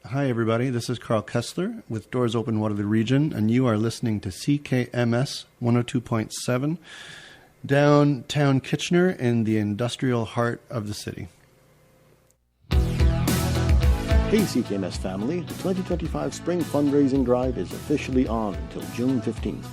Hi, everybody. This is Carl Kessler with Doors Open Waterloo Region, and you are listening to CKMS 102.7, downtown Kitchener in the industrial heart of the city. Hey CKMS family, the 2025 Spring Fundraising Drive is officially on until June 15th.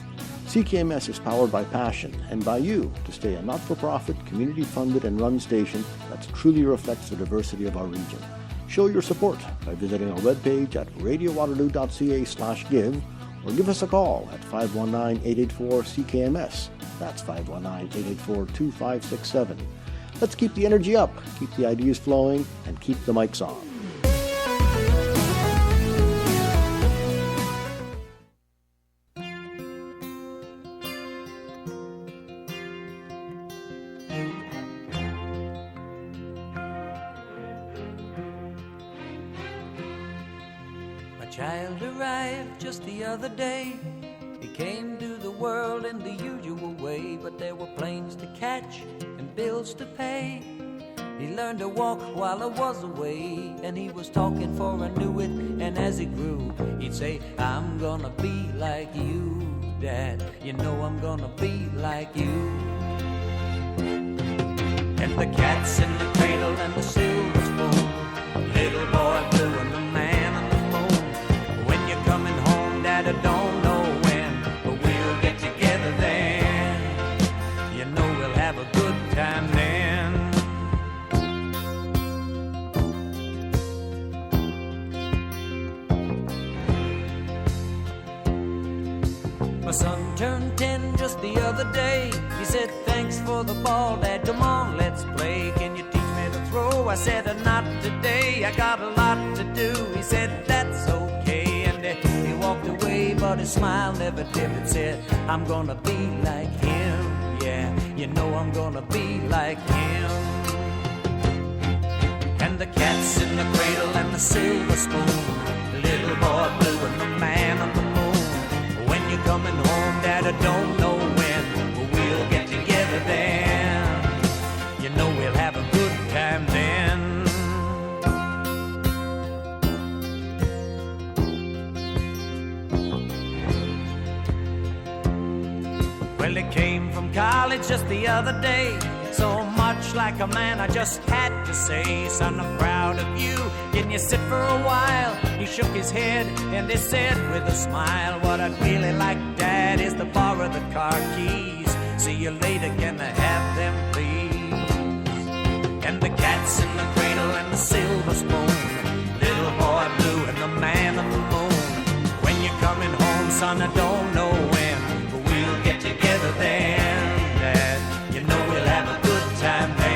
CKMS is powered by passion and by you to stay a not-for-profit, community-funded and run station that truly reflects the diversity of our region. Show your support by visiting our webpage at radiowaterloo.ca/give or give us a call at 519-884-CKMS. That's 519-884-2567. Let's keep the energy up, keep the ideas flowing, and keep the mics on. Child arrived just the other day. He came to the world in the usual way, but there were planes to catch and bills to pay. He learned to walk while I was away, and he was talking before I knew it. And as he grew, he'd say, I'm gonna be like you, Dad. You know I'm gonna be like you. And the cat's in the cradle and the silver spoon, little boy blue and the man on the moon. When you're coming home, Dad, I don't know when, but we'll get together then. You know we'll have a good time then. My son turned 10 just the other day. He said, thanks for the ball, Dad, come on, let's play. Can you teach me to throw? I said, not today, I got a lot to do. He said, that's okay, and he walked away, but his smile never dimmed. Said, I'm gonna be like him, yeah, you know I'm gonna be like him. And the cat's in the cradle and the silver spoon, the little boy blue and the man on the moon. When you're coming home, Dad, I don't know when, but we'll get together then. You know we'll have a good time then. Well, he came from college just the other day. So much like a man, I just had to say, son, I'm proud of you. Can you sit for a while? He shook his head and he said with a smile, what I'd really like, Dad, is to borrow the car keys. See you later, can I have them, please? And the cat's in the cradle and the silver spoon, little boy blue and the man on the moon. When you're coming home, son, I don't know when, but we'll get together then, Dad. You know we'll have a good time then.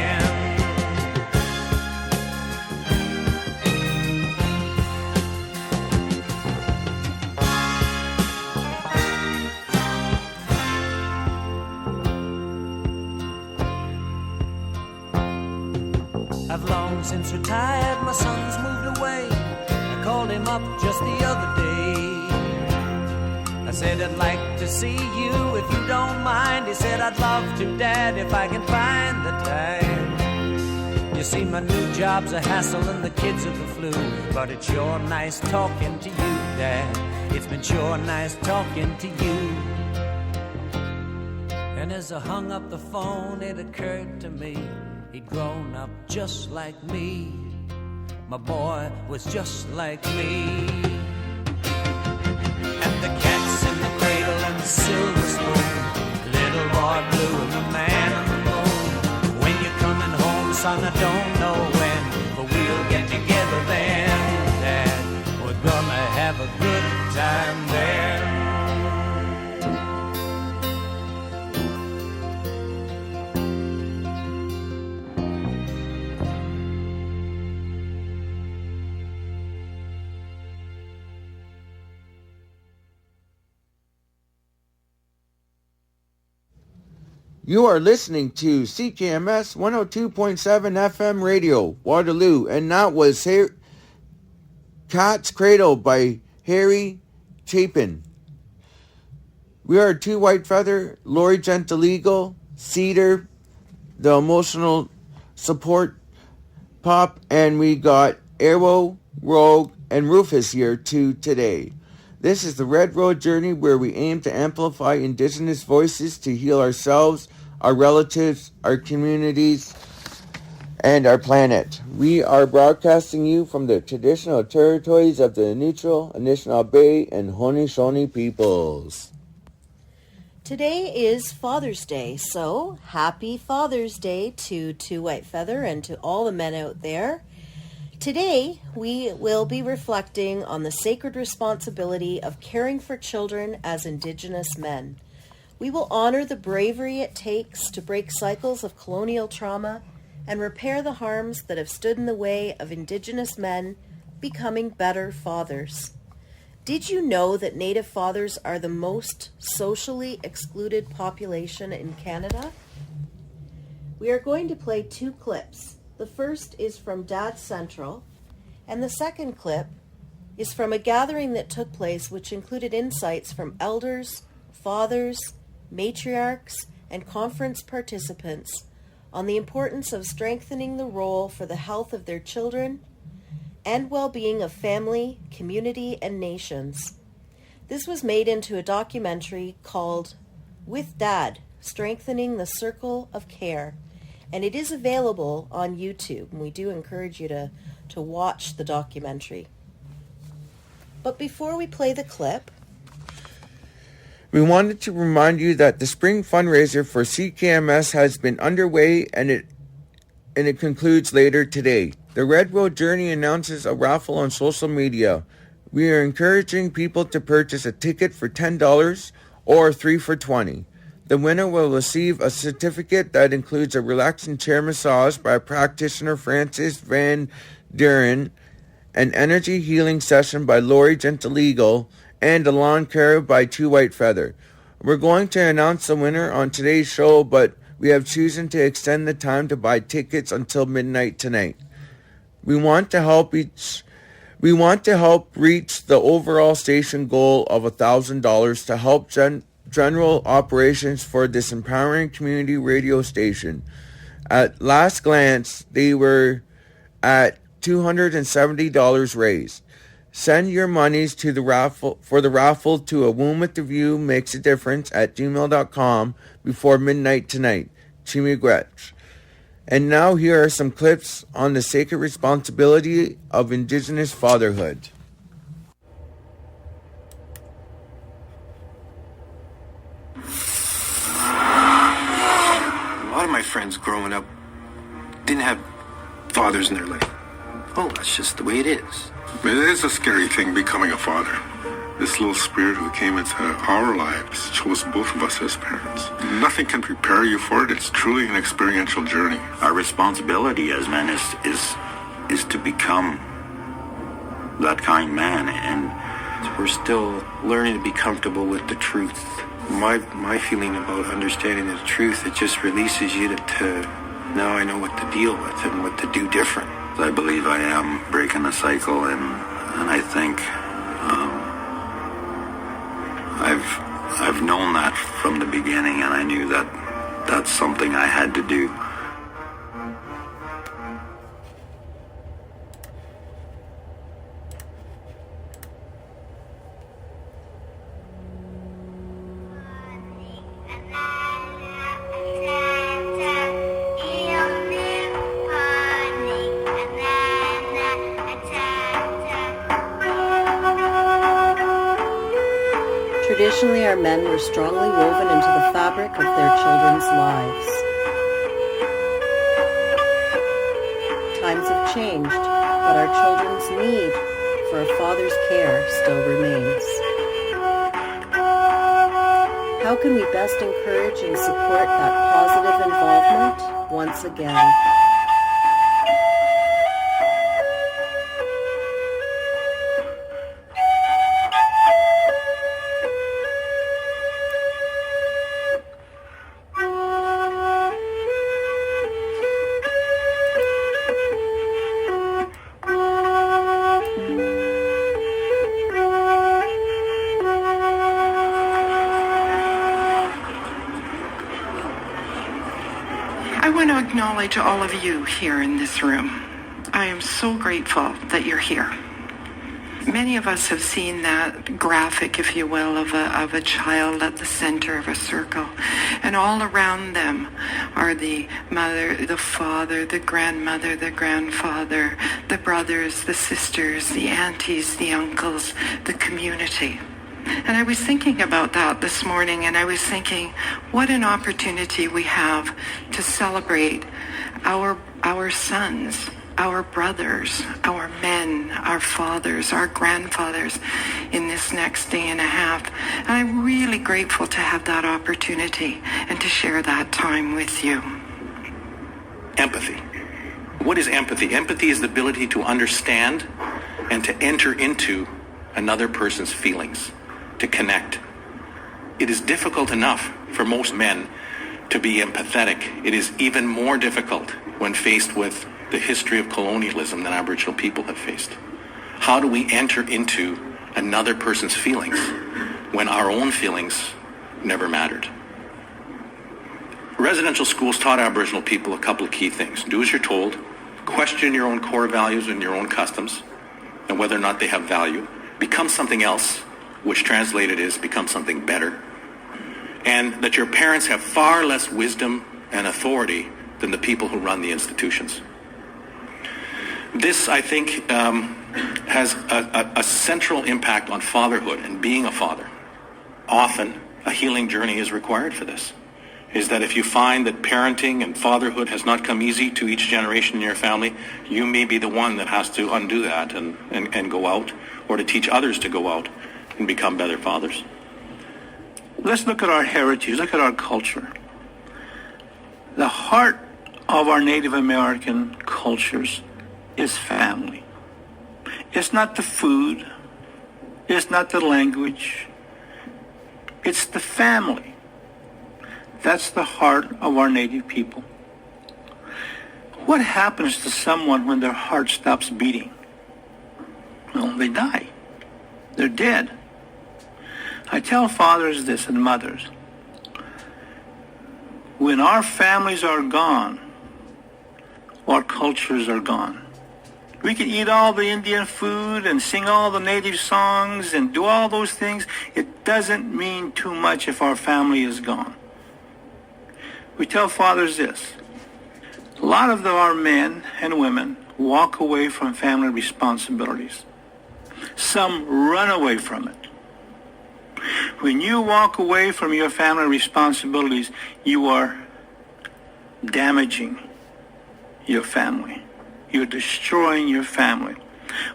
I've long since retired, my son's moved away. I called him up just the other day. I said, I'd like to see you if you don't mind. He said, I'd love to, Dad, if I can find the time. You see, my new job's a hassle and the kids are the flu, but it's sure nice talking to you, Dad. It's been sure nice talking to you. And as I hung up the phone, it occurred to me, he'd grown up just like me. My boy was just like me. And the cat's in the cradle and the silver spoon, little boy blue and the man on the moon. When you're coming home, son, I don't know when, but we'll get together then, Dad. We're gonna have a good time there. You are listening to CKMS 102.7 FM radio, Waterloo, and that was Cat's Cradle by Harry Chapin. We are Two White Feather, Lori Gentleagle, Cedar, the emotional support pop, and we got Arrow, Rogue, and Rufus here too today. This is the Red Road Journey, where we aim to amplify Indigenous voices to heal ourselves, our relatives, our communities, and our planet. We are broadcasting you from the traditional territories of the Neutral, Aysanaabe, and Haudenosaunee peoples. Today is Father's Day, so happy Father's Day to White Feather and to all the men out there. Today, we will be reflecting on the sacred responsibility of caring for children as Indigenous men. We will honor the bravery it takes to break cycles of colonial trauma and repair the harms that have stood in the way of Indigenous men becoming better fathers. Did you know that Native fathers are the most socially excluded population in Canada? We are going to play 2 clips. The first is from Dad Central, and the second clip is from a gathering that took place which included insights from elders, fathers, matriarchs, and conference participants on the importance of strengthening the role for the health of their children and well-being of family, community, and nations. This was made into a documentary called With Dad, Strengthening the Circle of Care, and it is available on YouTube, and we do encourage you to watch the documentary. But before we play the clip, we wanted to remind you that the spring fundraiser for CKMS has been underway, and it concludes later today. The Red Road Journey announces a raffle on social media. We are encouraging people to purchase a ticket for $10 or 3 for $20. The winner will receive a certificate that includes a relaxing chair massage by practitioner Francis Van Duren, an energy healing session by Lori Gentleagle, and a lawn care by Two White Feather. We're going to announce the winner on today's show, but we have chosen to extend the time to buy tickets until midnight tonight. We want to help reach the overall station goal of $1,000 to help general operations for this empowering community radio station. At last glance, they were at $270 raised. Send your monies to the raffle to A Womb with the View Makes a Difference at gmail.com before midnight tonight. Chimigretch. And now here are some clips on the sacred responsibility of Indigenous fatherhood. A lot of my friends growing up didn't have fathers in their life. Oh, that's just the way it is. It is a scary thing becoming a father. This little spirit who came into our lives chose both of us as parents. Nothing can prepare you for it. It's truly an experiential journey. Our responsibility as men is to become that kind man, and we're still learning to be comfortable with the truth. My feeling about understanding the truth, it just releases you to now I know what to deal with and what to do different. I believe I am breaking the cycle, and I think I've known that from the beginning, and I knew that that's something I had to do. traditionally our men were strongly woven into the fabric of their children's lives. Times have changed, but our children's need for a father's care still remains. How can we best encourage and support that positive involvement once again? I want to acknowledge all of you here in this room. I am so grateful that you're here. Many of us have seen that graphic, if you will, of a child at the center of a circle. And all around them are the mother, the father, the grandmother, the grandfather, the brothers, the sisters, the aunties, the uncles, the community. And I was thinking about that this morning, and I was thinking what an opportunity we have to celebrate our sons, our brothers, our men, our fathers, our grandfathers in this next day and a half. And I'm really grateful to have that opportunity and to share that time with you. Empathy. What is empathy? Empathy is the ability to understand and to enter into another person's feelings, to connect. It is difficult enough for most men to be empathetic. It is even more difficult when faced with the history of colonialism that Aboriginal people have faced. How do we enter into another person's feelings when our own feelings never mattered? Residential schools taught Aboriginal people a couple of key things. Do as you're told, question your own core values and your own customs, and whether or not they have value. Become something else, which translated is become something better. And that your parents have far less wisdom and authority than the people who run the institutions. This, I think, has a central impact on fatherhood and being a father. Often, a healing journey is required for this. Is that if you find that parenting and fatherhood has not come easy to each generation in your family, you may be the one that has to undo that and go out, or to teach others to go out and become better fathers. Let's look at our heritage, look at our culture. The heart of our Native American cultures is family. It's not the food. It's not the language. It's the family. That's the heart of our Native people. What happens to someone when their heart stops beating? Well, they die. They're dead. I tell fathers this and mothers. When our families are gone, our cultures are gone. We can eat all the Indian food and sing all the native songs and do all those things. It doesn't mean too much if our family is gone. We tell fathers this. A lot of our men and women walk away from family responsibilities. Some run away from it. When you walk away from your family responsibilities, you are damaging your family. You're destroying your family.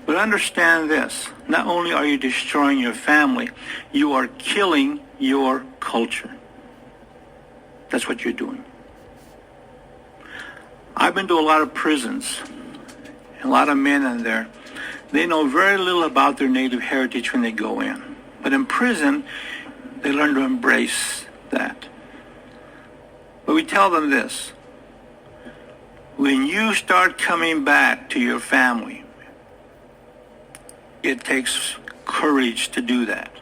But understand this, not only are you destroying your family, you are killing your culture. That's what you're doing. I've been to a lot of prisons, a lot of men in there. They know very little about their native heritage when they go in. But in prison, they learn to embrace that. But we tell them this. When you start coming back to your family, it takes courage to do that.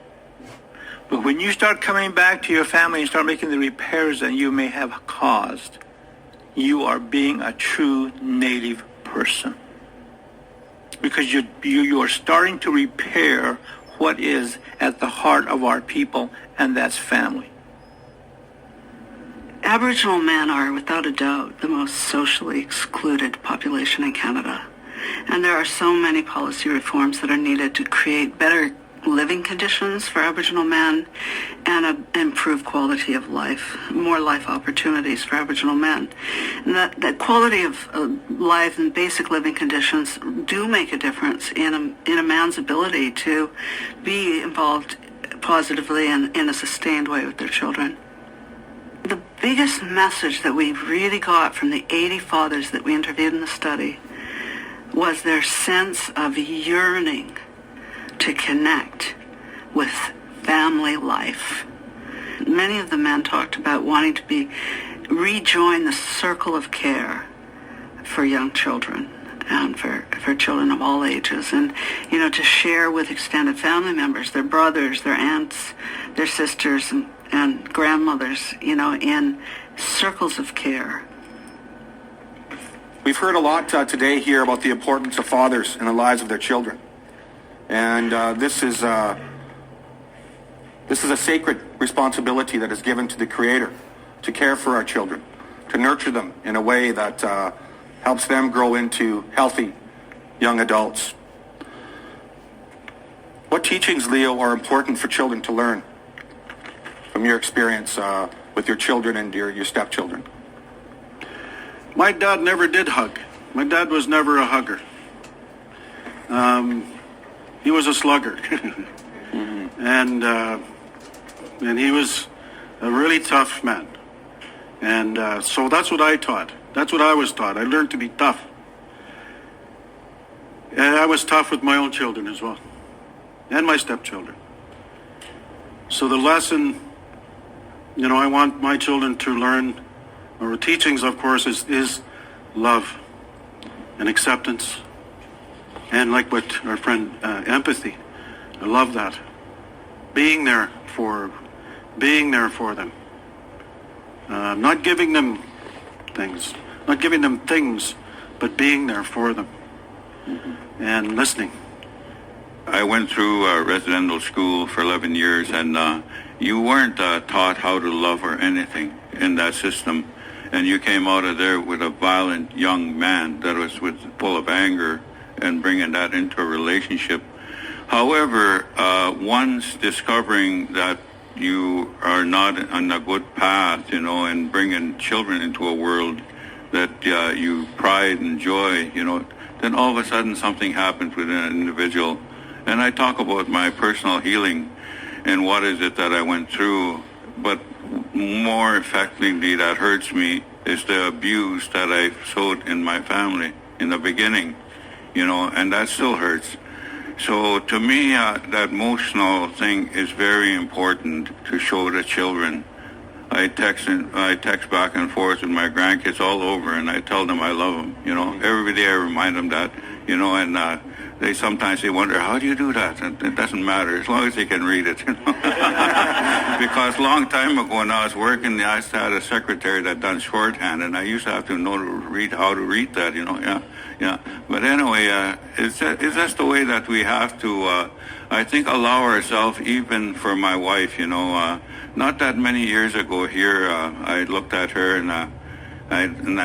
But when you start coming back to your family and start making the repairs that you may have caused, you are being a true Native person. Because you are starting to repair what is at the heart of our people, and that's family. Aboriginal men are, without a doubt, the most socially excluded population in Canada. And there are so many policy reforms that are needed to create better living conditions for Aboriginal men and improved quality of life, more life opportunities for Aboriginal men. And that quality of life and basic living conditions do make a difference in a man's ability to be involved positively and in a sustained way with their children. The biggest message that we really got from the 80 fathers that we interviewed in the study was their sense of yearning to connect with family life. Many of the men talked about wanting to rejoin the circle of care for young children and for children of all ages, and to share with extended family members, their brothers, their aunts, their sisters, and grandmothers, in circles of care. We've heard a lot today here about the importance of fathers in the lives of their children. And this is a sacred responsibility that is given to the Creator to care for our children, to nurture them in a way that helps them grow into healthy young adults. What teachings, Leo, are important for children to learn from your experience with your children and your stepchildren? My dad never did hug. My dad was never a hugger. He was a slugger. And he was a really tough man. And so that's what I taught. That's what I was taught. I learned to be tough. And I was tough with my own children as well. And my stepchildren. So the lesson, I want my children to learn, or teachings, of course, is love and acceptance. And like what our friend, empathy. I love that. Being there for them. Not giving them things, but being there for them. And listening. I went through residential school for 11 years, and you weren't taught how to love or anything in that system. And you came out of there with a violent young man that was full of anger and bringing that into a relationship. However, once discovering that you are not on a good path, and bringing children into a world that you pride and joy, then all of a sudden something happens within an individual. And I talk about my personal healing and what is it that I went through. But more effectively that hurts me is the abuse that I sowed in my family in the beginning, and that still hurts. So to me, that emotional thing is very important to show the children. I text back and forth with my grandkids all over, and I tell them I love them. Every day I remind them that, and they sometimes wonder, how do you do that? And it doesn't matter, as long as they can read it. Because a long time ago when I was working, I used to have a secretary that done shorthand, and I used to have to know how to read that, Yeah. But anyway, it's just the way that we have to, I think, allow ourselves, even for my wife, not that many years ago here, I looked at her and I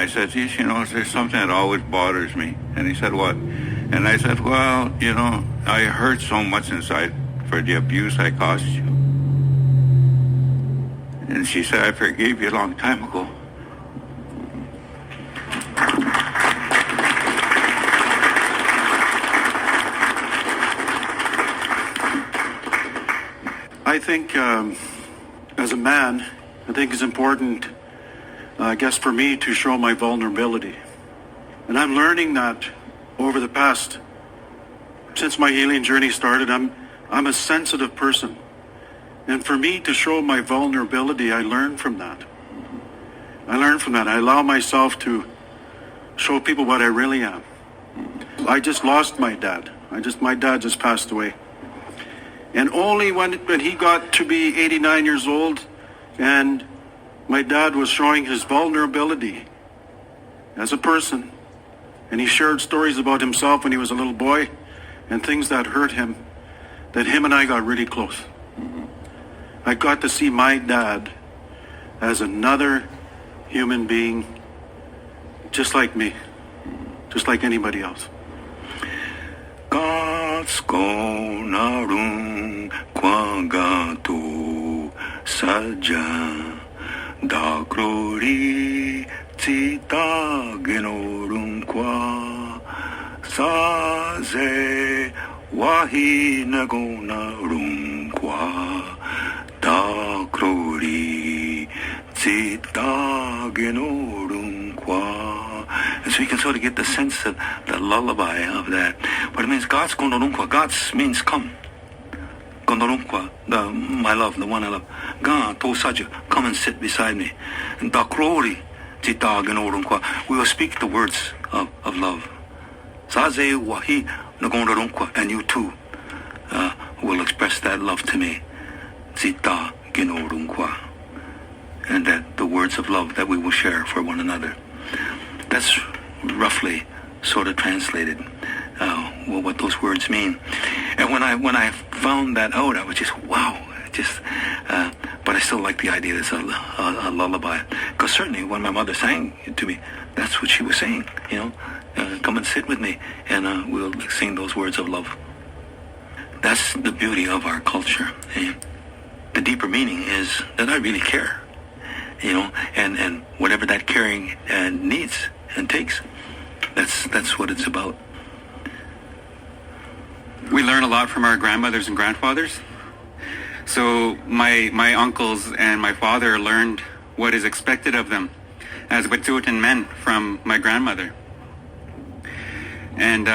said, geez, there's something that always bothers me. And he said, what? And I said, well, I hurt so much inside for the abuse I caused you. And she said, I forgave you a long time ago. I think, as a man, I think it's important, I guess, for me to show my vulnerability. And I'm learning that over the past, since my healing journey started, I'm a sensitive person. And for me to show my vulnerability, I learn from that. I allow myself to show people what I really am. I just lost my dad. My dad just passed away. And only when he got to be 89 years old and my dad was showing his vulnerability as a person, and he shared stories about himself when he was a little boy and things that hurt him, that him and I got really close. I got to see my dad as another human being, just like me, just like anybody else. God's gonna run quagato saja da glory cita genorun qua saze wahi nagona run qua da glory cita genorun qua. And so you can sort of get the sense of the lullaby of that. But it means God's gondorunkwa. God's means come. Gondorunkwa, my love, the one I love. God, Tosaju, come and sit beside me. And Dakrori, Tita Genorunkwa. We will speak the words of love. Saze Wahi Nagondarunkwa. And you too will express that love to me. Tita Genorunkwa. And that the words of love that we will share for one another. That's roughly sort of translated what those words mean. And when I found that out, I was just wow. But I still like the idea that it's a lullaby, because certainly when my mother sang to me, that's what she was saying. Come and sit with me, and we'll sing those words of love. That's the beauty of our culture. The deeper meaning is that I really care, and whatever that caring needs and takes, that's what it's about. We learn a lot from our grandmothers and grandfathers. So my uncles and my father learned what is expected of them as Wet'suwet'en men from my grandmother. And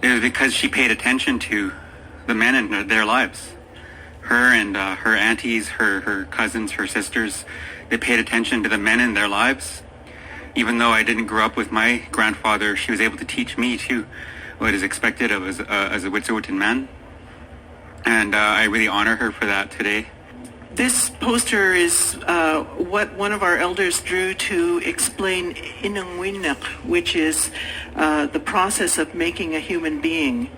it was because she paid attention to the men in their lives. Her and her aunties, her cousins, her sisters, they paid attention to the men in their lives. Even though I didn't grow up with my grandfather, she was able to teach me too what is expected of as a Wet'suwet'en man. And I really honor her for that today. This poster is what one of our elders drew to explain Inungwinak, which is the process of making a human being.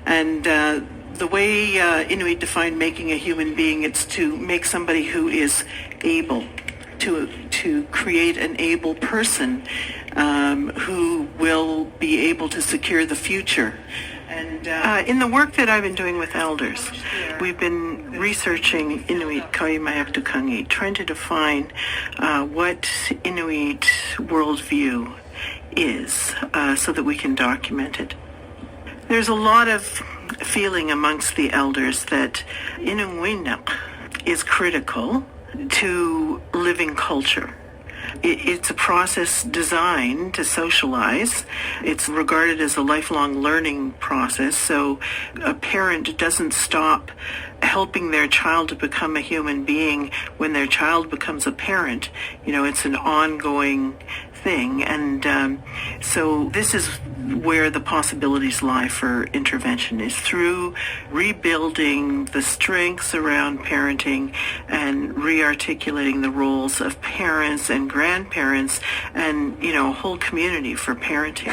And the way Inuit define making a human being, it's to make somebody who is able, to create an able person who will be able to secure the future. And in the work that I've been doing with elders, we've been researching Inuit Kauimayaktukangi, trying to define what Inuit worldview is so that we can document it. There's a lot of feeling amongst the elders that Inungwinak is critical to living culture. It's a process designed to socialize. It's regarded as a lifelong learning process, so a parent doesn't stop helping their child to become a human being when their child becomes a parent. It's an ongoing thing, and so this is where the possibilities lie for intervention, is through rebuilding the strengths around parenting and re-articulating the roles of parents and grandparents and, a whole community for parenting.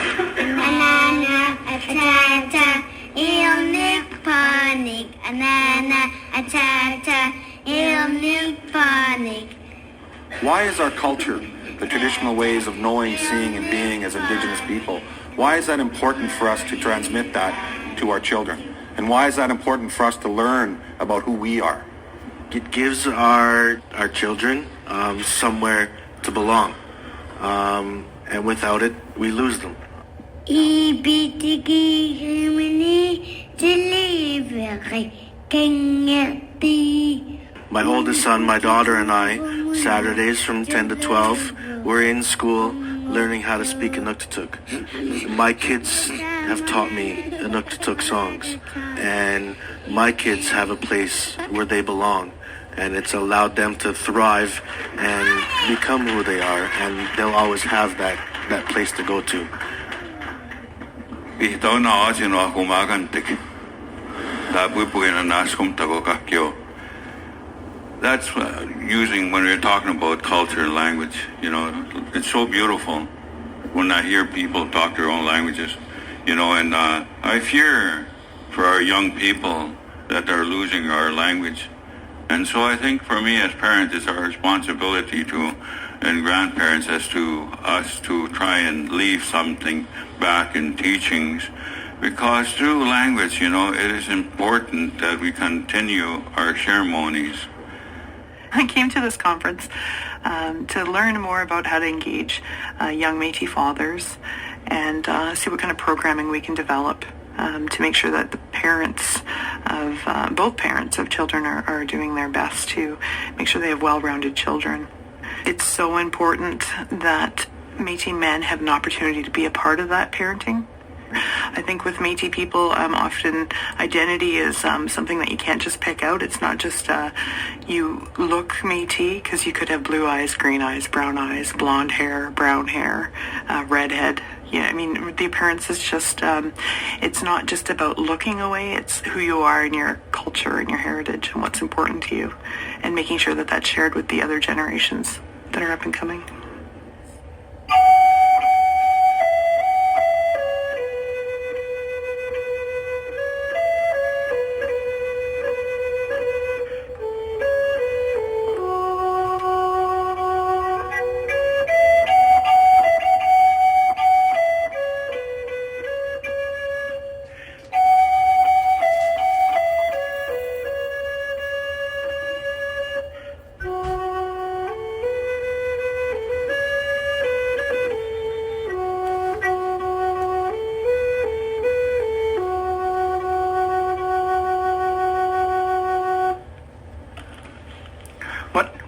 Why is our culture, the traditional ways of knowing, seeing, and being as Indigenous people, why is that important for us to transmit that to our children? And why is that important for us to learn about who we are? It gives our children somewhere to belong. And without it, we lose them. My oldest son, my daughter, and I, Saturdays from 10 to 12, we're in school learning how to speak Inuktitut. My kids have taught me Inuktitut songs, and my kids have a place where they belong, and it's allowed them to thrive and become who they are, and they'll always have that place to go to. That's using when we're talking about culture and language, it's so beautiful when I hear people talk their own languages, and I fear for our young people that they're losing our language. And so I think for me as parents, it's our responsibility and grandparents as to us to try and leave something back in teachings, because through language, it is important that we continue our ceremonies. I came to this conference to learn more about how to engage young Métis fathers and see what kind of programming we can develop to make sure that the parents of both parents of children are doing their best to make sure they have well-rounded children. It's so important that Métis men have an opportunity to be a part of that parenting. I think with Métis people, often identity is something that you can't just pick out. It's not just you look Métis, because you could have blue eyes, green eyes, brown eyes, blonde hair, brown hair, redhead. Yeah, the appearance is just, it's not just about looking away, it's who you are in your culture and your heritage and what's important to you, and making sure that that's shared with the other generations that are up and coming.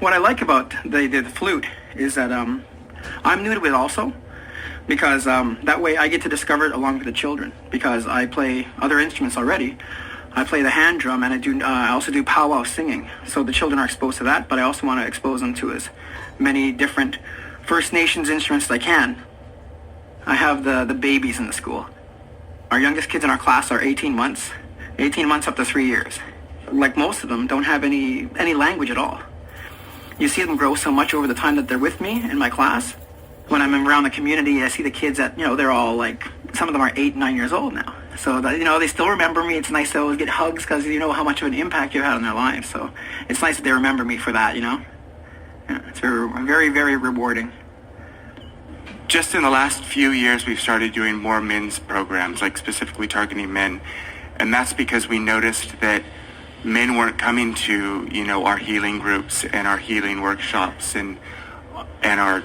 what I like about the flute is that I'm new to it also, because that way I get to discover it along with the children, because I play other instruments already. I play the hand drum, and I also do powwow singing, so the children are exposed to that, but I also want to expose them to as many different First Nations instruments as I can. I have the babies in the school. Our youngest kids in our class are 18 months up to 3 years. Like most of them don't have any language at all. You see them grow so much over the time that they're with me in my class. When I'm around the community, I see the kids that, they're all like, some of them are 8, 9 years old now. So that, they still remember me. It's nice to always get hugs because you know how much of an impact you had on their lives. So it's nice that they remember me for that, Yeah, it's very, very, very rewarding. Just in the last few years, we've started doing more men's programs, like specifically targeting men. And that's because we noticed that men weren't coming to, our healing groups and our healing workshops and our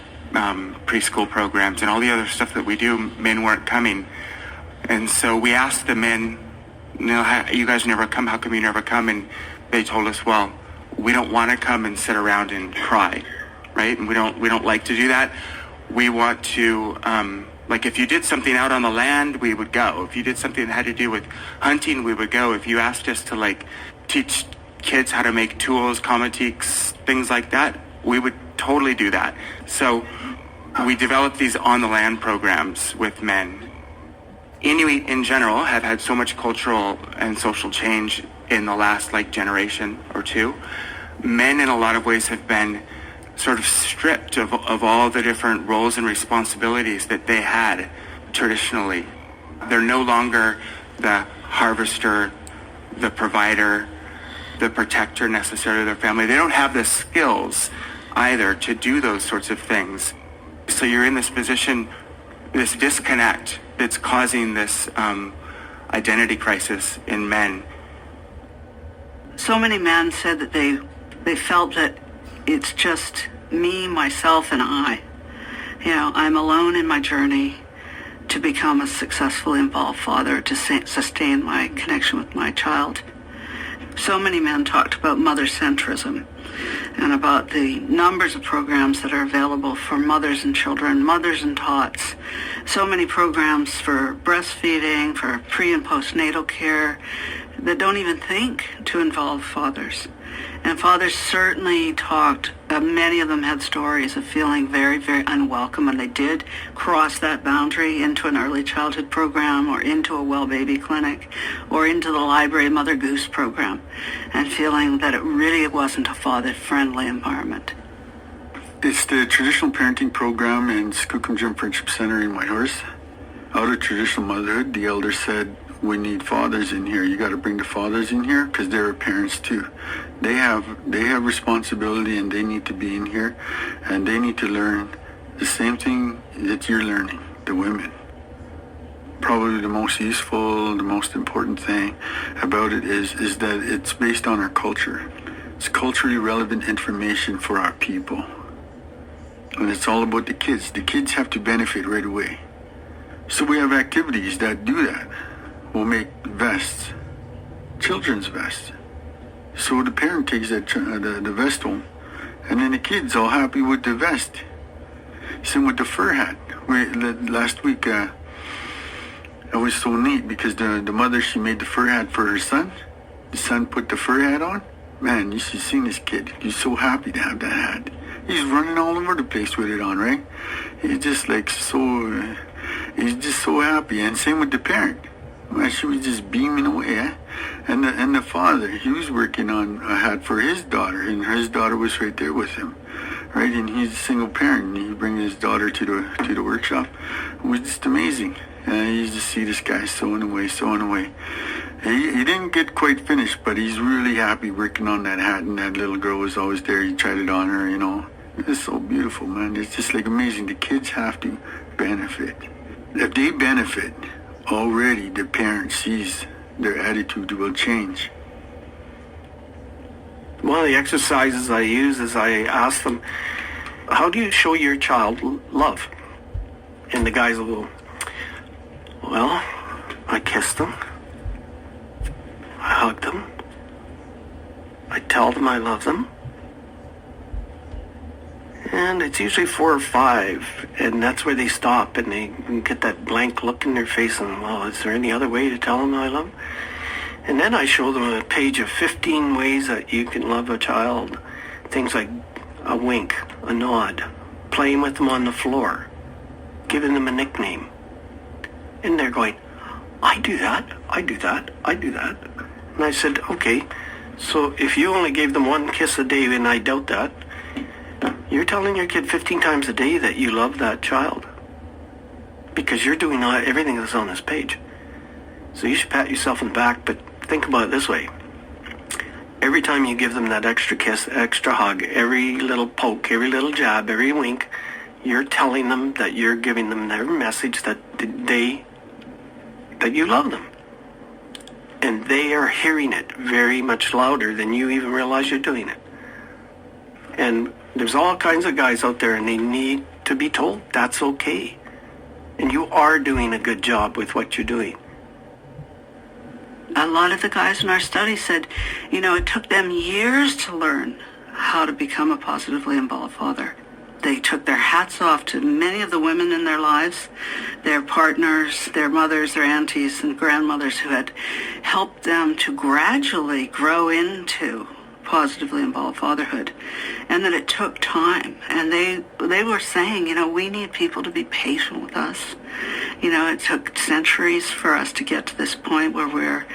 preschool programs and all the other stuff that we do. Men weren't coming. And so we asked the men, you guys never come, how come you never come? And they told us, well, we don't want to come and sit around and cry, right? And we don't like to do that. We want to, if you did something out on the land, we would go. If you did something that had to do with hunting, we would go. If you asked us to teach kids how to make tools, comatiques, things like that, we would totally do that. So we developed these on the land programs with men. Inuit in general have had so much cultural and social change in the last generation or two. Men in a lot of ways have been sort of stripped of all the different roles and responsibilities that they had traditionally. They're no longer the harvester, the provider, the protector necessarily of their family. They don't have the skills either to do those sorts of things. So you're in this position, this disconnect that's causing this identity crisis in men. So many men said that they felt that it's just me, myself, and I. I'm alone in my journey to become a successfully involved father, to sustain my connection with my child. So many men talked about mother-centrism and about the numbers of programs that are available for mothers and children, mothers and tots. So many programs for breastfeeding, for pre- and postnatal care that don't even think to involve fathers. And fathers certainly talked, many of them had stories of feeling very, very unwelcome, and they did cross that boundary into an early childhood program or into a well baby clinic or into the library Mother Goose program, and feeling that it really wasn't a father-friendly environment. It's the traditional parenting program in Skookumjim Friendship Center in Whitehorse. Out of traditional motherhood, the elder said, we need fathers in here. You got to bring the fathers in here because they're parents too. They have responsibility, and they need to be in here, and they need to learn the same thing that you're learning, the women. Probably the most useful, the most important thing about it is that it's based on our culture. It's culturally relevant information for our people. And it's all about the kids. The kids have to benefit right away. So we have activities that do that. We'll make vests, children's vests. So the parent takes the vest home, and then the kid's all happy with the vest. Same with the fur hat. Last week, it was so neat because the mother, she made the fur hat for her son. The son put the fur hat on. Man, you should see this kid. He's so happy to have that hat. He's running all over the place with it on, right? He's just he's just so happy. And same with the parent. Well, she was just beaming away, eh? And the father, he was working on a hat for his daughter, and his daughter was right there with him, right? And he's a single parent, and he brings his daughter to the workshop. It was just amazing. You just see this guy sewing away. He didn't get quite finished, but he's really happy working on that hat, and that little girl was always there. He tried it on her, It's so beautiful, man. It's just amazing. The kids have to benefit. If they benefit, already the parent sees their attitude will change. One of the exercises I use is I ask them, how do you show your child love? And the guys will go, well, I kiss them, I hug them, I tell them I love them, And it's usually 4 or 5, and that's where they stop, and they get that blank look in their face, and, well, is there any other way to tell them I love them? And then I show them a page of 15 ways that you can love a child. Things like a wink, a nod, playing with them on the floor, giving them a nickname. And they're going, I do that, I do that, I do that. And I said, okay, so if you only gave them 1 kiss a day, and I doubt that, you're telling your kid 15 times a day that you love that child. Because you're doing everything that's on this page. So you should pat yourself on the back, but think about it this way. Every time you give them that extra kiss, extra hug, every little poke, every little jab, every wink, you're telling them that you're giving them their message that you love them. And they are hearing it very much louder than you even realize you're doing it. And there's all kinds of guys out there, and they need to be told that's okay. And you are doing a good job with what you're doing. A lot of the guys in our study said, it took them years to learn how to become a positively involved father. They took their hats off to many of the women in their lives, their partners, their mothers, their aunties, and grandmothers who had helped them to gradually grow into positively involved fatherhood, and that it took time. And they were saying, we need people to be patient with us. It took centuries for us to get to this point where we're,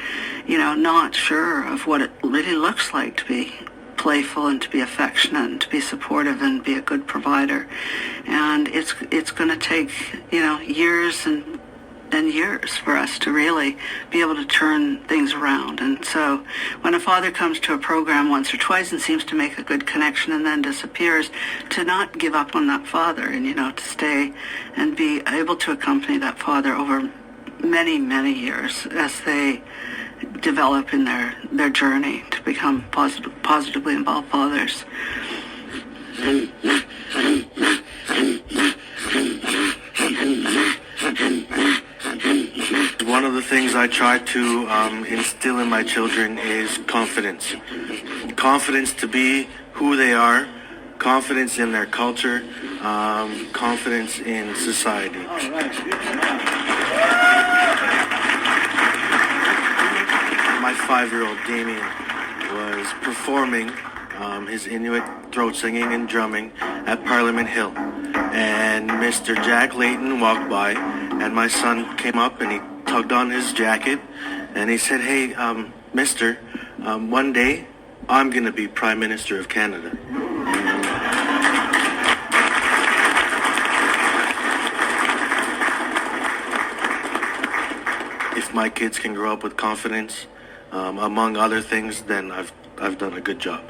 not sure of what it really looks like to be playful and to be affectionate and to be supportive and be a good provider. And it's going to take, years and years for us to really be able to turn things around. And so when a father comes to a program once or twice and seems to make a good connection and then disappears, to not give up on that father and, to stay and be able to accompany that father over many, many years as they develop in their journey to become positively involved fathers. One of the things I try to instill in my children is confidence. Confidence to be who they are, confidence in their culture, confidence in society. My 5-year-old Damien was performing his Inuit throat singing and drumming at Parliament Hill. And Mr. Jack Layton walked by, and my son came up and he tugged on his jacket, and he said, hey, mister, one day I'm going to be Prime Minister of Canada. If my kids can grow up with confidence, among other things, then I've done a good job.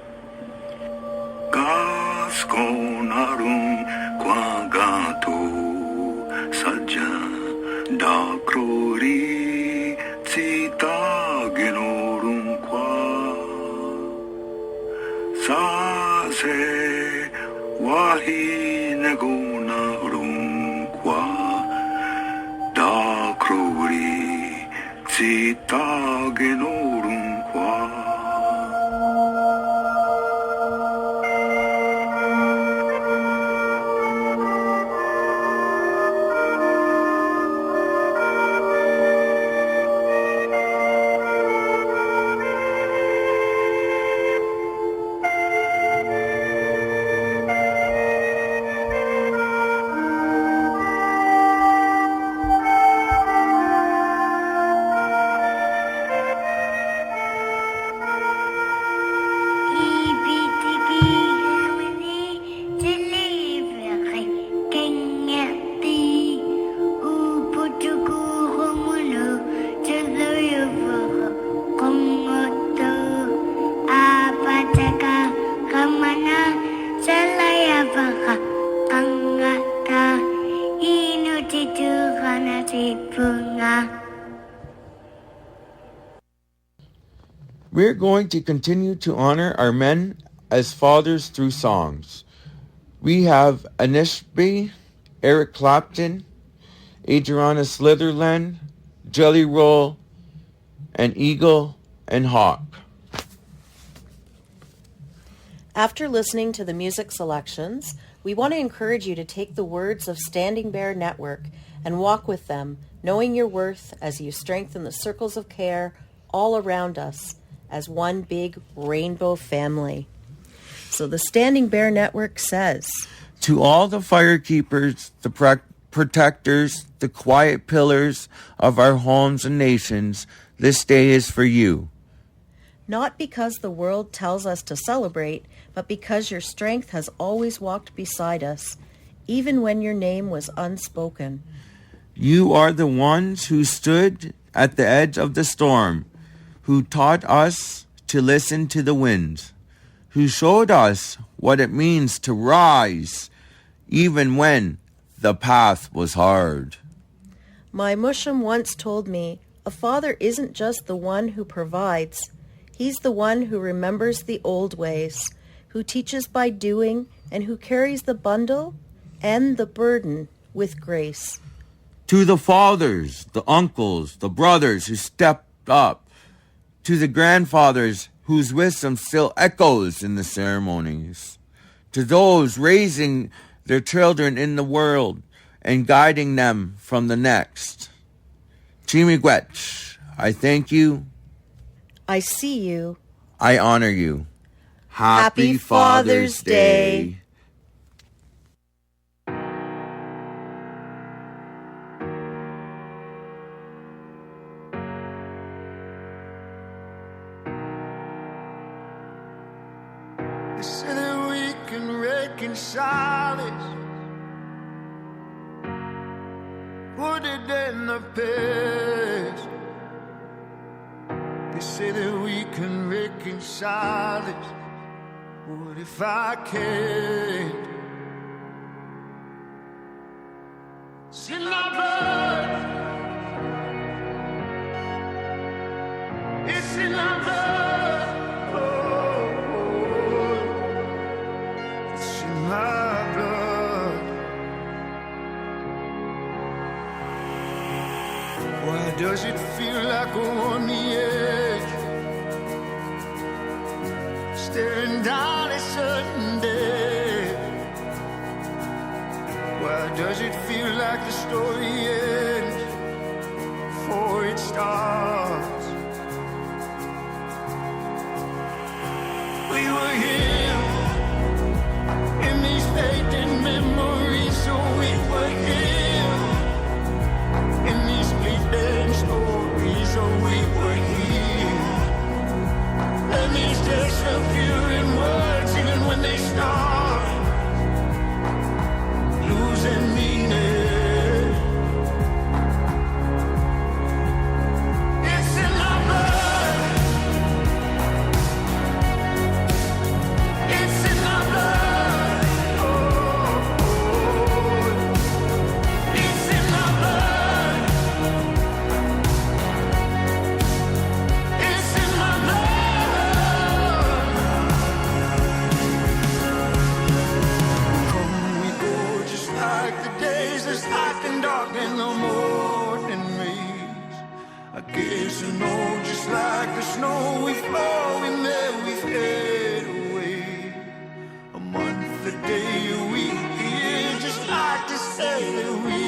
We're going to continue to honor our men as fathers through songs. We have Aysanaabe, Eric Clapton, Adrian Sutherland, Jelly Roll, and Eagle and Hawk. After listening to the music selections, We want to encourage you to take the words of Standing Bear Network and walk with them, knowing your worth as you strengthen the circles of care all around us as one big rainbow family. So the Standing Bear Network says, to all the firekeepers, the protectors, the quiet pillars of our homes and nations, this day is for you. Not because the world tells us to celebrate, but because your strength has always walked beside us, even when your name was unspoken. You are the ones who stood at the edge of the storm, who taught us to listen to the winds, who showed us what it means to rise, even when the path was hard. My Mushum once told me, a father isn't just the one who provides. He's the one who remembers the old ways, who teaches by doing, and who carries the bundle and the burden with grace. To the fathers, the uncles, the brothers who stepped up, to the grandfathers whose wisdom still echoes in the ceremonies, to those raising their children in the world and guiding them from the next. Chimigwech, I thank you. I see you. I honor you. Happy Father's Day. They say that we can reconcile it, put it in the past. They say that we can reconcile it. What if I can't? It's in our blood. It's in our blood. Oh, it's in my blood. Why does it feel like we're on the edge, staring down a certain day? Why does it feel like the story ends before it starts? We were here in these faded memories, so we were here in these bleeding stories, so we were here. And these disappearing words, even when they start losing meaning. It's in our blood. It's in our blood. Oh, it's in our blood. It's in my blood. Come we go, just like the days that's light and dark in the morning rays. I guess you know, just like the snow, we flow in there, we fade away. A month, a day, a week, a year, just like to say that we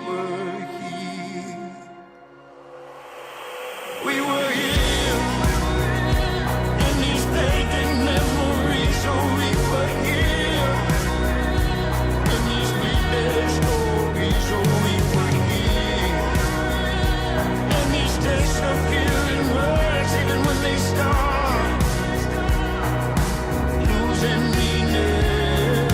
were here. We were here in these fading memories, so we were here in these bleeding stories, so we were here. And these disappearing words, even when they start losing meaning.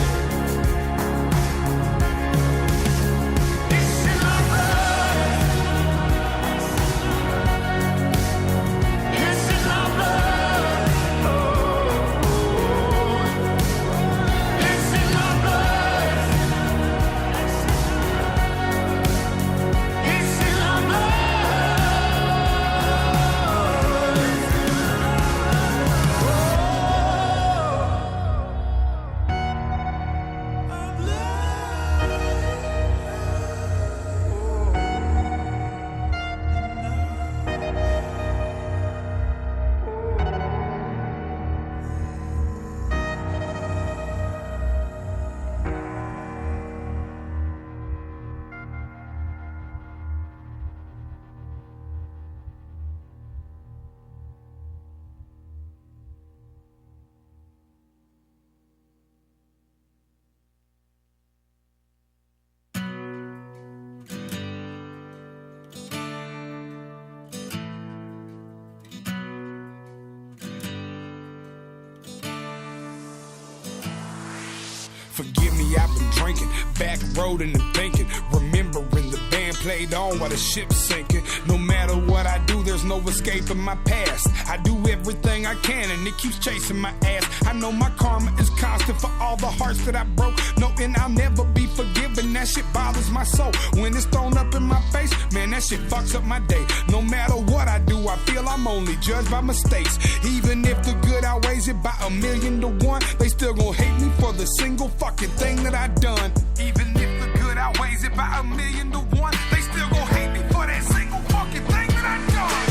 Forgive me, I've been drinking, back roading and thinking, remembering the band played on while the ship's sinking. No matter what I do, there's no escaping my past. I do everything I can and it keeps chasing my ass. I know my karma is constant for all the hearts that I broke, knowing I'll never be forgiven. That shit bothers my soul. When it's thrown up in my face, man, that shit fucks up my day. No matter what I do, I feel I'm only judged by mistakes. Even if the good outweighs it by 1,000,000 to 1, they still gon' hate me for the single fucking thing that I done. Even if the good outweighs it by 1,000,000 to 1, they still gon' hate me for that single fucking thing that I done.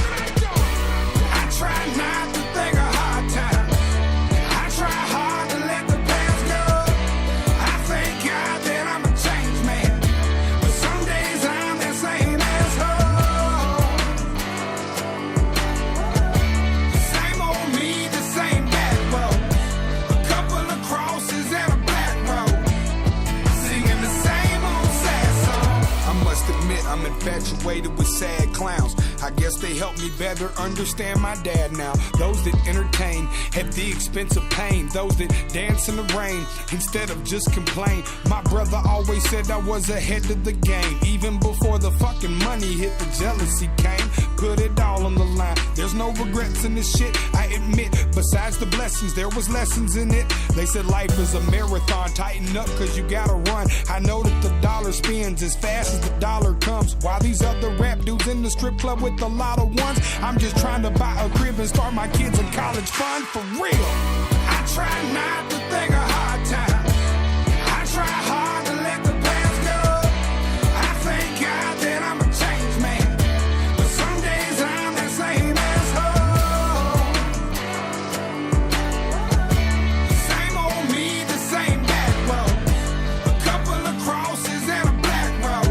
I try not to think of hard times. I try hard to let the past go. I thank God that I'm a changed man, but some days I'm that same asshole. Same old me, the same bad road. A couple of crosses and a black road, singing the same old sad song. I must admit I'm infatuated with sad clowns. I guess they help me better understand my dad now. Those that entertain at the expense of pain, those that dance in the rain instead of just complain. My brother always said I was ahead of the game. Even before the fucking money hit, the jealousy came. Put it all on the line. There's no regrets in this shit, I admit. Besides the blessings, there was lessons in it. They said life is a marathon, tighten up cause you gotta run. I know that the dollar spins as fast as the dollar comes, while these other rap dudes in the strip club with a lot of ones. I'm just trying to buy a crib and start my kids in college fund, for real. I try not to think of hard times. I try hard to let the past go. I thank God that I'm a changed man, but some days I'm that same asshole. Same old me, the same bad road. A couple of crosses and a black road,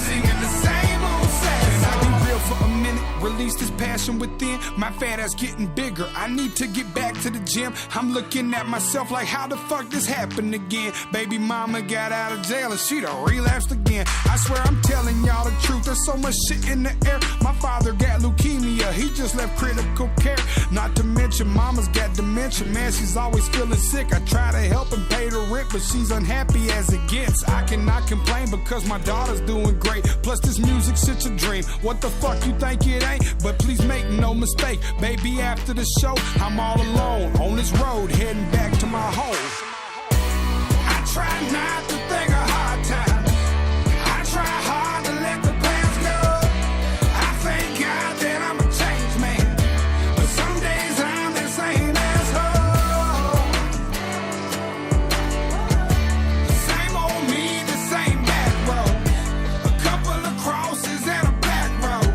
singing the same old sad song. Can I be real for a minute? Release this passion within. My fat ass getting bigger. I need to get back to the gym. I'm looking at myself like, how the fuck this happened again? Baby mama got out of jail and she done relapsed again. I swear I'm telling y'all the truth. There's so much shit in the air. My father got leukemia. He just left critical care. Not to mention mama's got dementia. Man, she's always feeling sick. I try to help and pay the rent, but she's unhappy as it gets. I cannot complain because my daughter's doing great. Plus this music shit's a dream. What the fuck you think it ain't? But please make no mistake, baby, after the show, I'm all alone on this road heading back to my home. I try not to think of hard times. I try hard to let the past go. I thank God that I'm a changed man, but some days I'm that same asshole. Same old me, the same bad road. A couple of crosses and a black road,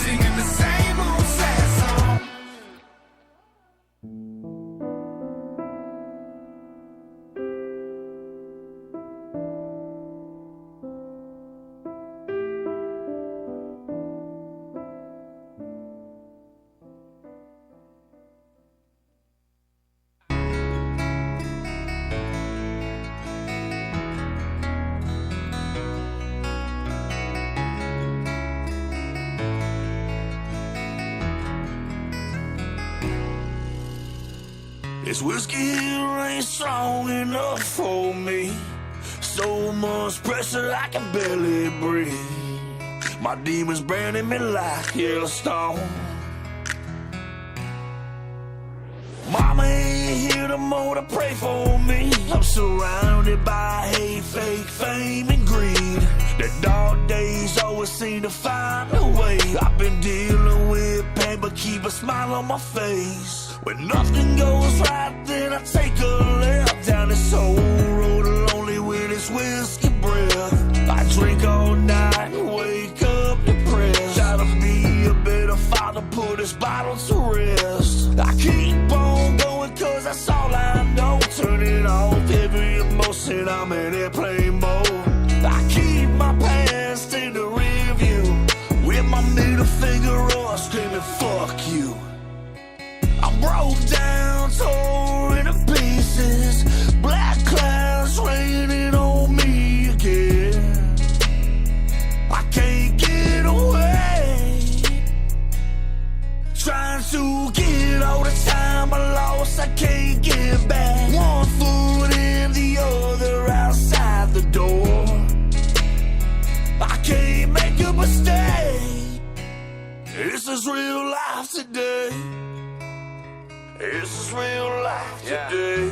singing the same old sad song. This whiskey here ain't strong enough for me. So much pressure I can barely breathe. My demons burning me like Yellowstone. Mama ain't here no more to pray for me. I'm surrounded by hate, fake fame and greed. The dark days always seem to find a way. I've been dealing with pain but keep a smile on my face. When nothing goes right, then I take a left down this old road lonely with this whiskey breath. I drink all night, wake up depressed. Try to be a better father, put this bottle to rest. I keep on going cause that's all I know. Turn it off, every emotion, I'm in airplane mode. I keep my past in the rear view, with my middle finger up, screaming fuck you. I broke down, tore into pieces. Black clouds raining on me again. I can't get away. Trying to get all the time I lost, I can't get back. One foot in the other outside the door. I can't make a mistake. This is real life today. This is real life today.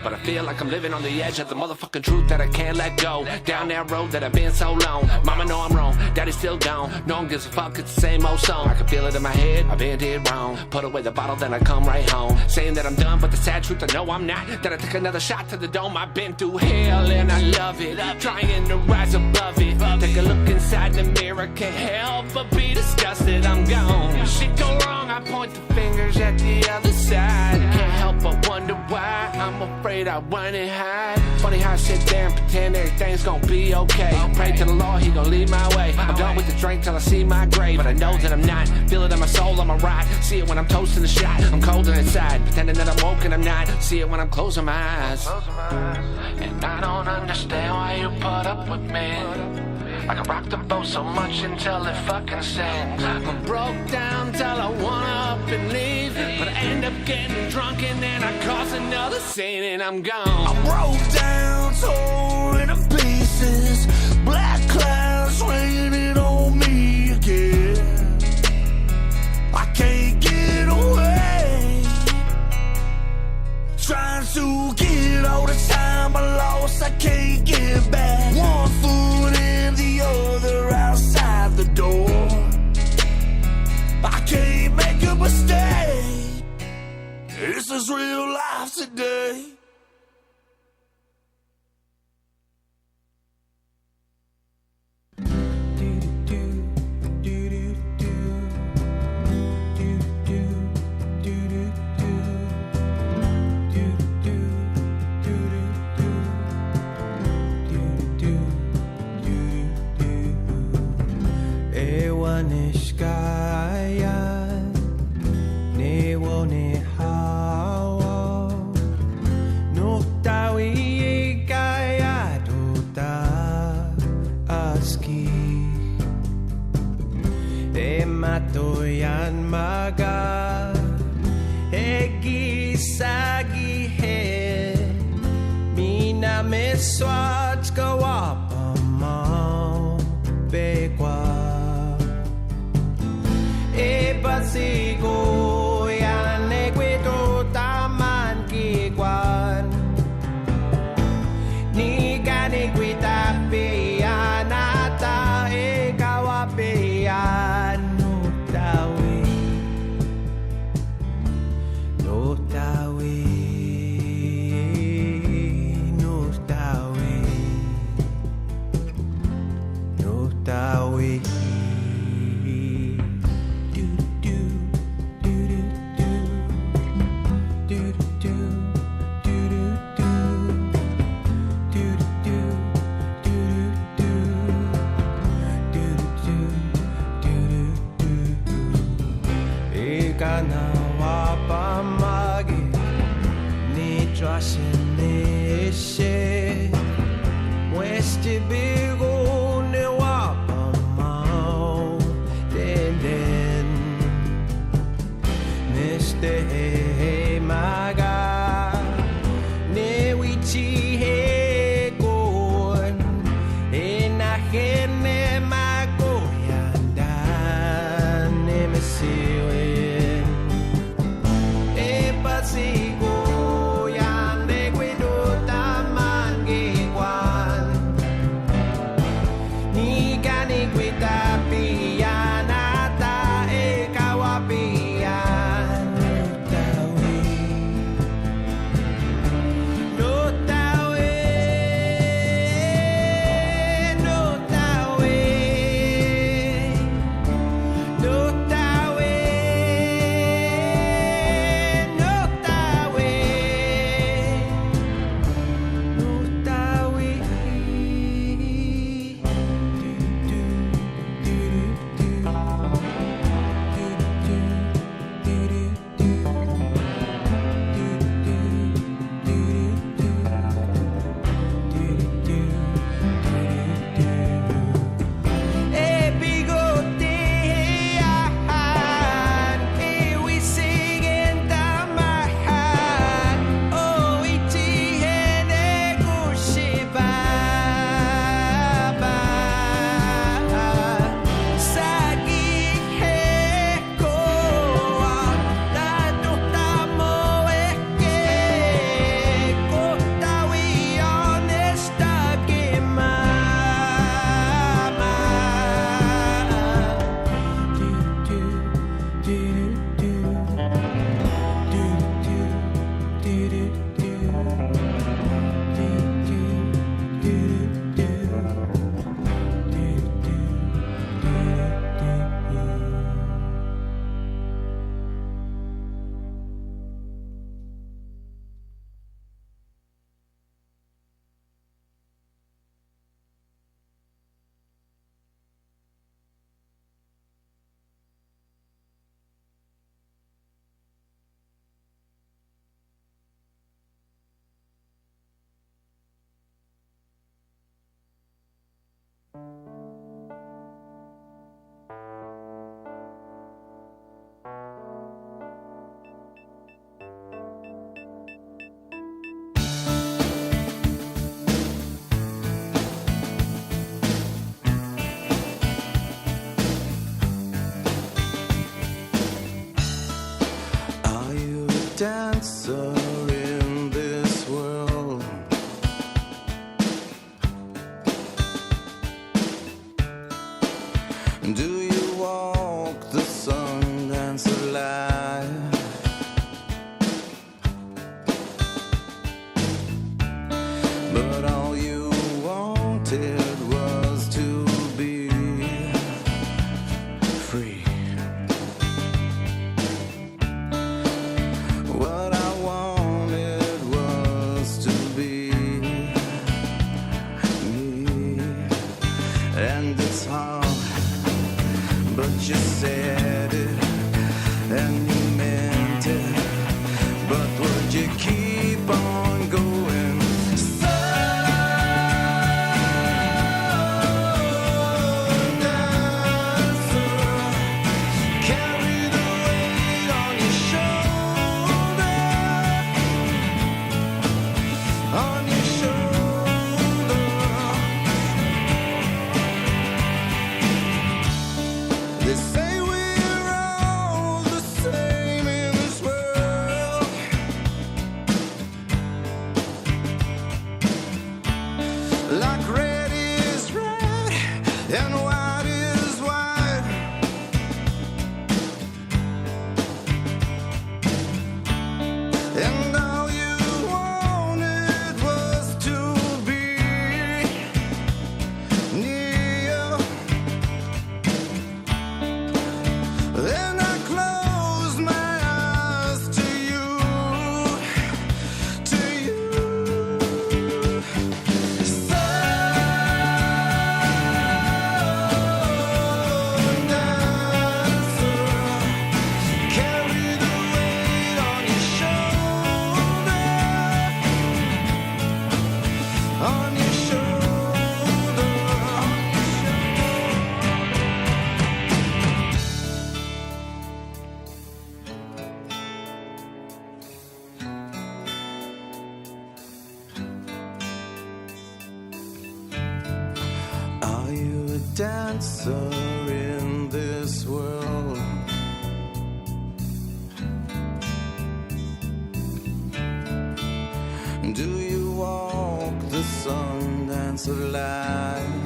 But I feel like I'm living on the edge of the motherfucking truth that I can't let go. Down that road that I've been so long. Mama know I'm wrong, daddy's still gone. No one gives a fuck, it's the same old song. I can feel it in my head, I've been did wrong. Put away the bottle, then I come right home. Saying that I'm done, but the sad truth I know I'm not. That I take another shot to the dome. I've been through hell and I love it. Trying to rise above it. Take a look inside the mirror, can't help but be disgusted. I'm gone. Shit go wrong, I point the fingers at the other side. Can't help but wonder why I'm afraid I want it high. Funny how I sit there and pretend everything's gonna be okay. Pray to the Lord, he gon' lead my way. I'm done with the drink till I see my grave. But I know that I'm not. Feel it in my soul, I'm a ride. See it when I'm toasting the shot. I'm colder inside, pretending that I'm woke and I'm not. See it when I'm closing my eyes. And I don't understand why you put up with me. I can rock the boat so much until it fucking sings. I'm broke down till I wanna up and leave, but I end up getting drunk and then I cause another scene and I'm gone. I broke down, torn to pieces. Black clouds raining on me again. I can't get away. Trying to get all the time I lost, I can't get back. One foot in, the other outside the door. I can't make a mistake. This is real life today. Matoyan maga Egi sagi he Mina me swat kawapa mau Bekwa E basigo yan equito taman kikwan Ni gani kwita piyanata e kawapiyan Notawe Are you a dancer in this world? Do you walk the Sundancer line? But all you wanted was to be free. What I wanted was to be me. And it's hard, but you said it and you meant it. But would you keep on going? Like red is red and white is white. And all you wanted was to be near. Then I closed my eyes to you, to you. Are you a dancer in this world? Do you walk the Sundancer line?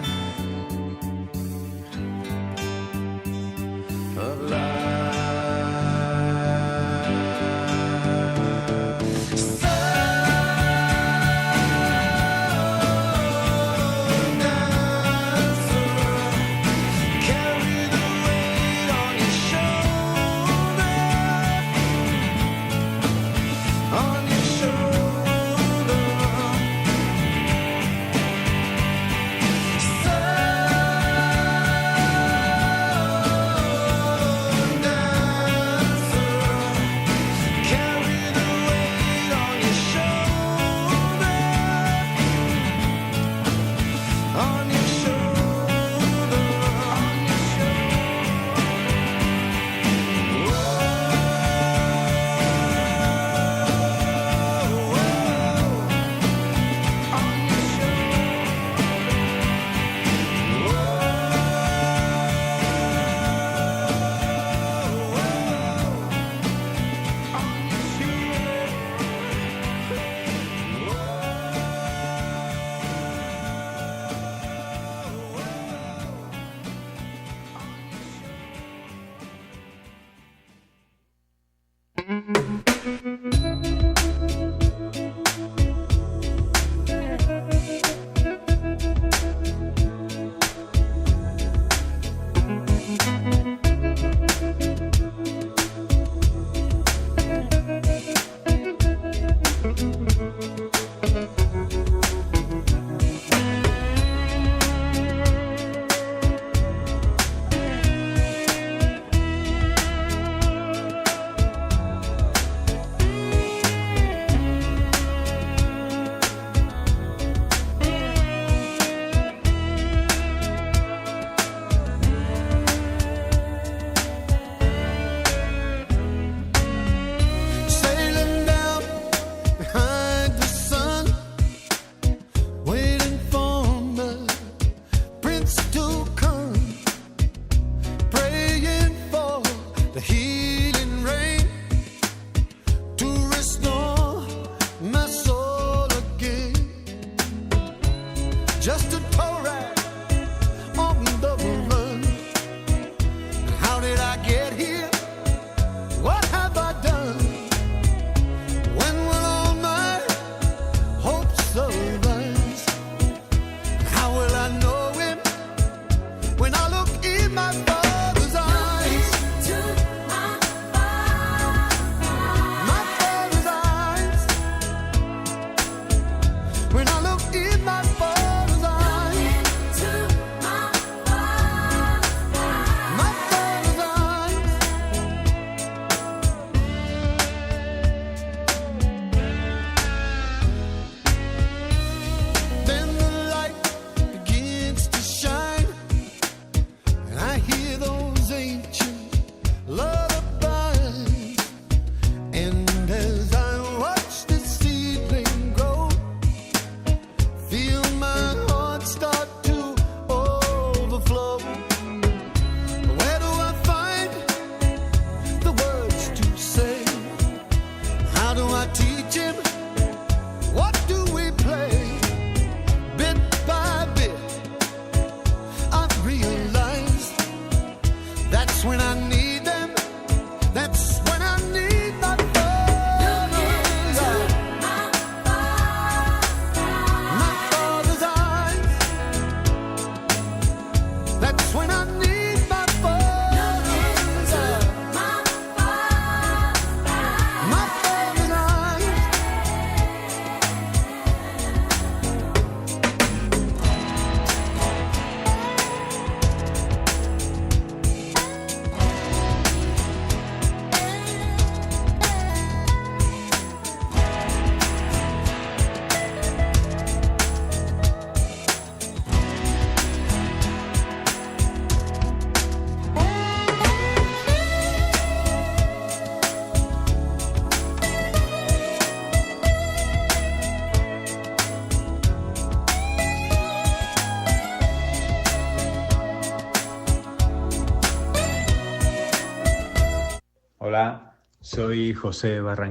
the healing rain to restore my soul again. Just a toe rag on the run. How did I get here? What have I done? When will all my hopes arise? How will I know him when I look in my Father's eyes? My Father's eyes. When I look in my Father's eyes. My Father's eyes. Then the light begins to shine, and I hear those ancient lullabies. And as I watch the seedling grow, feel my heart start to overflow. Where do I find the words to say? How do I teach him? What do we play? Bit by bit, I've realized that's when I need them. That's when I need my Father's eyes. My Father's eyes. That's when I need my Father's eyes. My Father's eyes. Hola, soy José Barranquilla.